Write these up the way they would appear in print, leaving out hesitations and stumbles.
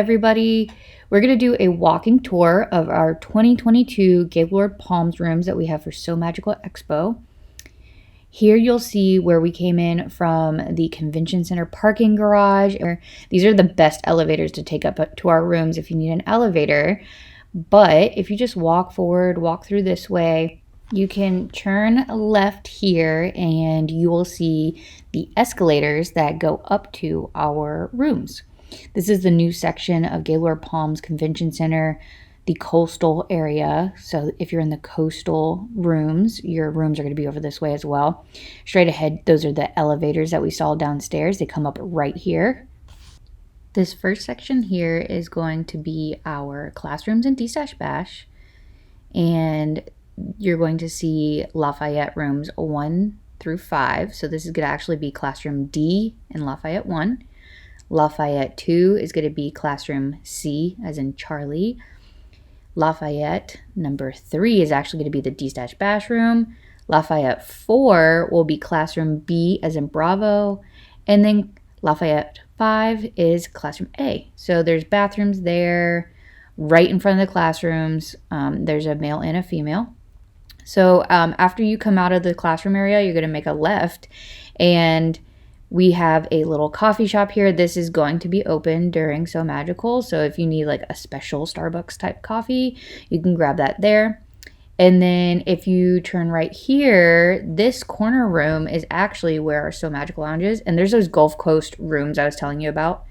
everybody. We're going to do a walking tour of our 2022 Gaylord Palms rooms that we have for Sew Magical Expo. Here you'll see where we came in from the convention center parking garage. These are the best elevators to take up to our rooms if you need an elevator. But if you just walk forward, walk through this way, you can turn left here and you will see the escalators that go up to our rooms. This is the new section of Gaylord Palms Convention Center, the coastal area. So if you're in the coastal rooms, your rooms are going to be over this way as well. Straight ahead, those are the elevators that we saw downstairs. They come up right here. This first section here is going to be our classrooms and D-Bash. And you're going to see Lafayette rooms 1 through 5. So this is going to actually be classroom D in Lafayette 1. Lafayette 2 is going to be classroom C as in Charlie. Lafayette number 3 is actually going to be the D-Bash room. Lafayette 4 will be classroom B as in Bravo. And then Lafayette 5 is classroom A. So there's bathrooms there right in front of the classrooms. There's a male and a female. So after you come out of the classroom area, you're going to make a left, and we have a little coffee shop here. This is going to be open during Sew Magical. So if you need like a special Starbucks type coffee, you can grab that there. And then if you turn right here, this corner room is actually where our Sew Magical Lounge is. And there's those Gulf Coast rooms I was telling you about.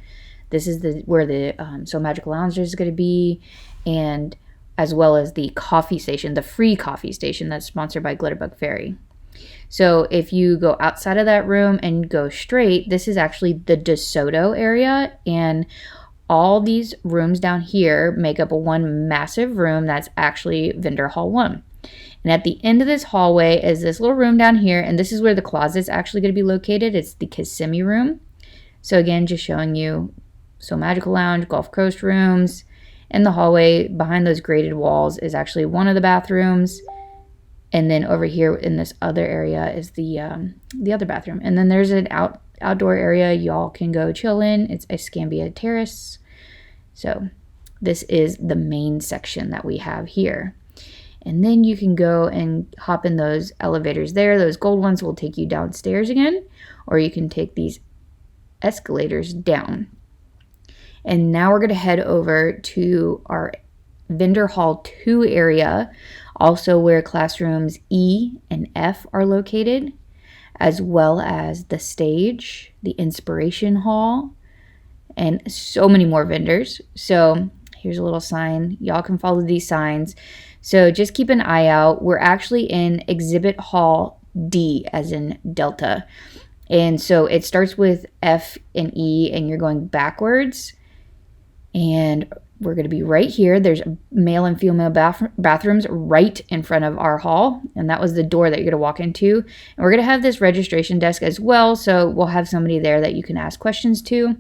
This is where the Sew Magical Lounge is going to be, and as well as the coffee station, the free coffee station that's sponsored by Glitterbug Fairy. So if you go outside of that room and go straight, this is actually the DeSoto area, and all these rooms down here make up one massive room that's actually Vendor Hall 1. And at the end of this hallway is this little room down here, and this is where the closet's actually going to be located. It's the Kissimmee room. So again, just showing you Sew Magical Lounge, Gulf Coast rooms, and the hallway behind those grated walls is actually one of the bathrooms. And then over here in this other area is the other bathroom. And then there's an outdoor area y'all can go chill in. It's Escambia Terrace. So this is the main section that we have here. And then you can go and hop in those elevators there. Those gold ones will take you downstairs again, or you can take these escalators down. And now we're going to head over to our Vendor Hall 2 area, also where classrooms E and F are located, as well as the stage, the Inspiration Hall, and so many more vendors. So here's a little sign. Y'all can follow these signs. So just keep an eye out. We're actually in Exhibit Hall D, as in Delta. And so it starts with F and E, and you're going backwards. And we're going to be right here. There's male and female bathrooms right in front of our hall. And that was the door that you're going to walk into. And we're going to have this registration desk as well. So we'll have somebody there that you can ask questions to.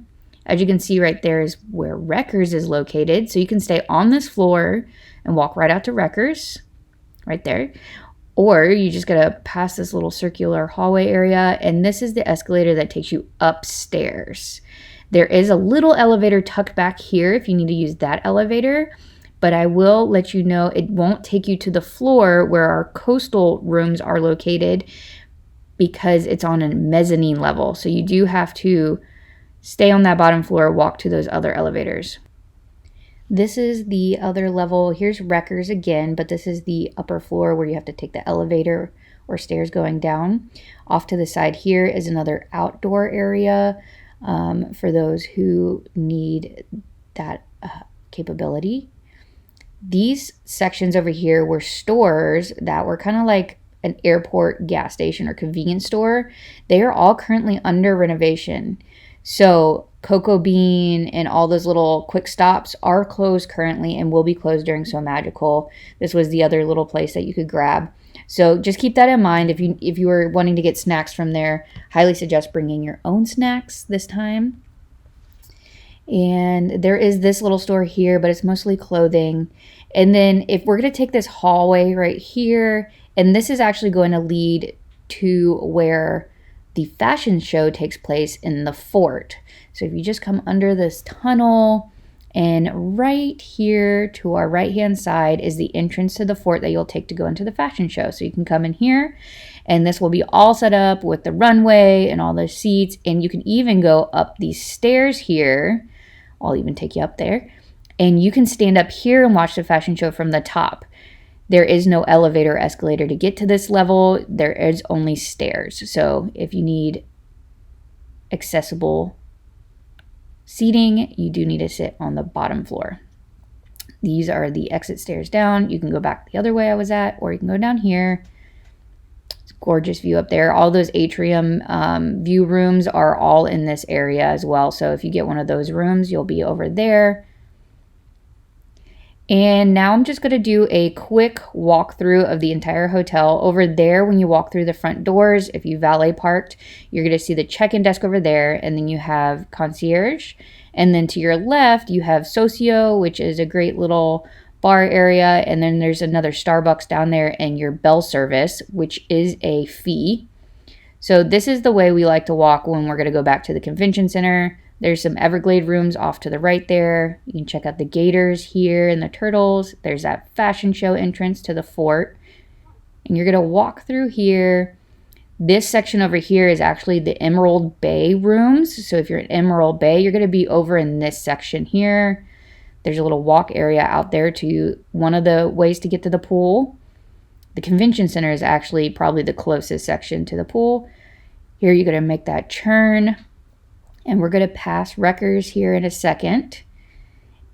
As you can see right there is where Wreckers is located. So you can stay on this floor and walk right out to Wreckers right there. Or you just got to pass this little circular hallway area. And this is the escalator that takes you upstairs. There is a little elevator tucked back here if you need to use that elevator, but I will let you know it won't take you to the floor where our coastal rooms are located because it's on a mezzanine level. So you do have to stay on that bottom floor, walk to those other elevators. This is the other level. Here's Wreckers again, but this is the upper floor where you have to take the elevator or stairs going down. Off to the side here is another outdoor area. For those who need that capability. These sections over here were stores that were kind of like an airport gas station or convenience store. They are all currently under renovation. So Cocoa Bean and all those little quick stops are closed currently and will be closed during Sew Magical. This was the other little place that you could grab. So just keep that in mind. If you were wanting to get snacks from there, highly suggest bringing your own snacks this time. And there is this little store here, but it's mostly clothing. And then if we're going to take this hallway right here, and this is actually going to lead to where the fashion show takes place in the fort. So if you just come under this tunnel, And right here to our right hand side is the entrance to the fort that you'll take to go into the fashion show. So you can come in here, and this will be all set up with the runway and all the seats, and you can even go up these stairs here. I'll even take you up there, and you can stand up here and watch the fashion show from the top. There is no elevator or escalator to get to this level. There is only stairs. So if you need accessible seating, you do need to sit on the bottom floor. These are the exit stairs down. You can go back the other way I was at, or you can go down here. It's a gorgeous view up there. All those atrium view rooms are all in this area as well. So if you get one of those rooms, you'll be over there. And now I'm just going to do a quick walkthrough of the entire hotel. Over there, when you walk through the front doors, if you valet parked, you're going to see the check-in desk over there, and then you have concierge. And then to your left, you have Socio, which is a great little bar area. And then there's another Starbucks down there, and your bell service, which is a fee. So this is the way we like to walk when we're going to go back to the convention center. There's some Everglade rooms off to the right there. You can check out the gators here and the turtles. There's that fashion show entrance to the fort. And you're going to walk through here. This section over here is actually the Emerald Bay rooms. So if you're at Emerald Bay, you're going to be over in this section here. There's a little walk area out there to one of the ways to get to the pool. The convention center is actually probably the closest section to the pool. Here you're going to make that turn. And we're going to pass Wreckers here in a second.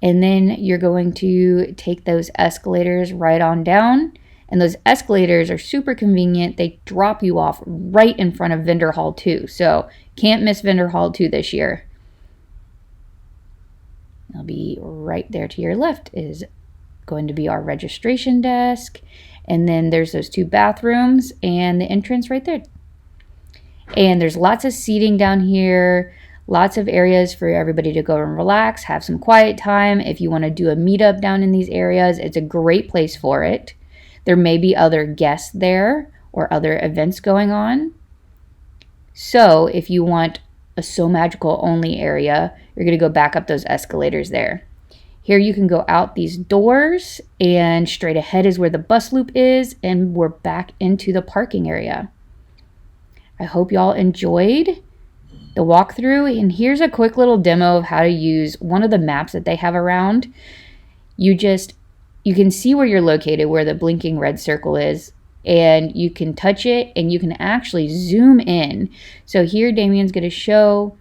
And then you're going to take those escalators right on down. And those escalators are super convenient. They drop you off right in front of Vendor Hall 2. So can't miss Vendor Hall 2 this year. It'll be right there to your left is going to be our registration desk. And then there's those two bathrooms and the entrance right there. And there's lots of seating down here. Lots of areas for everybody to go and relax, have some quiet time. If you want to do a meetup down in these areas, it's a great place for it. There may be other guests there or other events going on. So if you want a Sew Magical only area, you're going to go back up those escalators there. Here you can go out these doors, and straight ahead is where the bus loop is, and we're back into the parking area. I hope y'all enjoyed the walkthrough, and here's a quick little demo of how to use one of the maps that they have around. You can see where you're located, where the blinking red circle is, and you can touch it and you can actually zoom in. So here Damien's going to show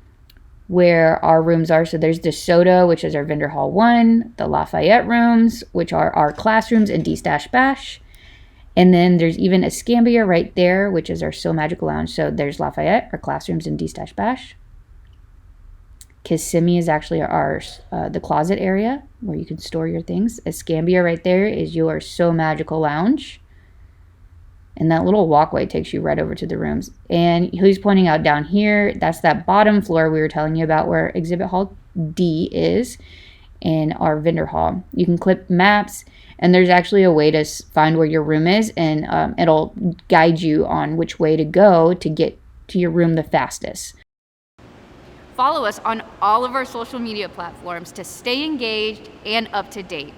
where our rooms are. So there's DeSoto, which is our Vendor Hall 1, the Lafayette rooms, which are our classrooms and D-Stash Bash. And then there's even Escambia right there, which is our Sew Magical Lounge. So there's Lafayette, our classrooms, and D-Stash Bash. Kissimmee is actually the closet area where you can store your things. Escambia right there is your Sew Magical Lounge. And that little walkway takes you right over to the rooms. And he's pointing out down here, that's that bottom floor we were telling you about where Exhibit Hall D is in our vendor hall. You can clip maps, and there's actually a way to find where your room is, and it'll guide you on which way to go to get to your room the fastest. Follow us on all of our social media platforms to stay engaged and up to date.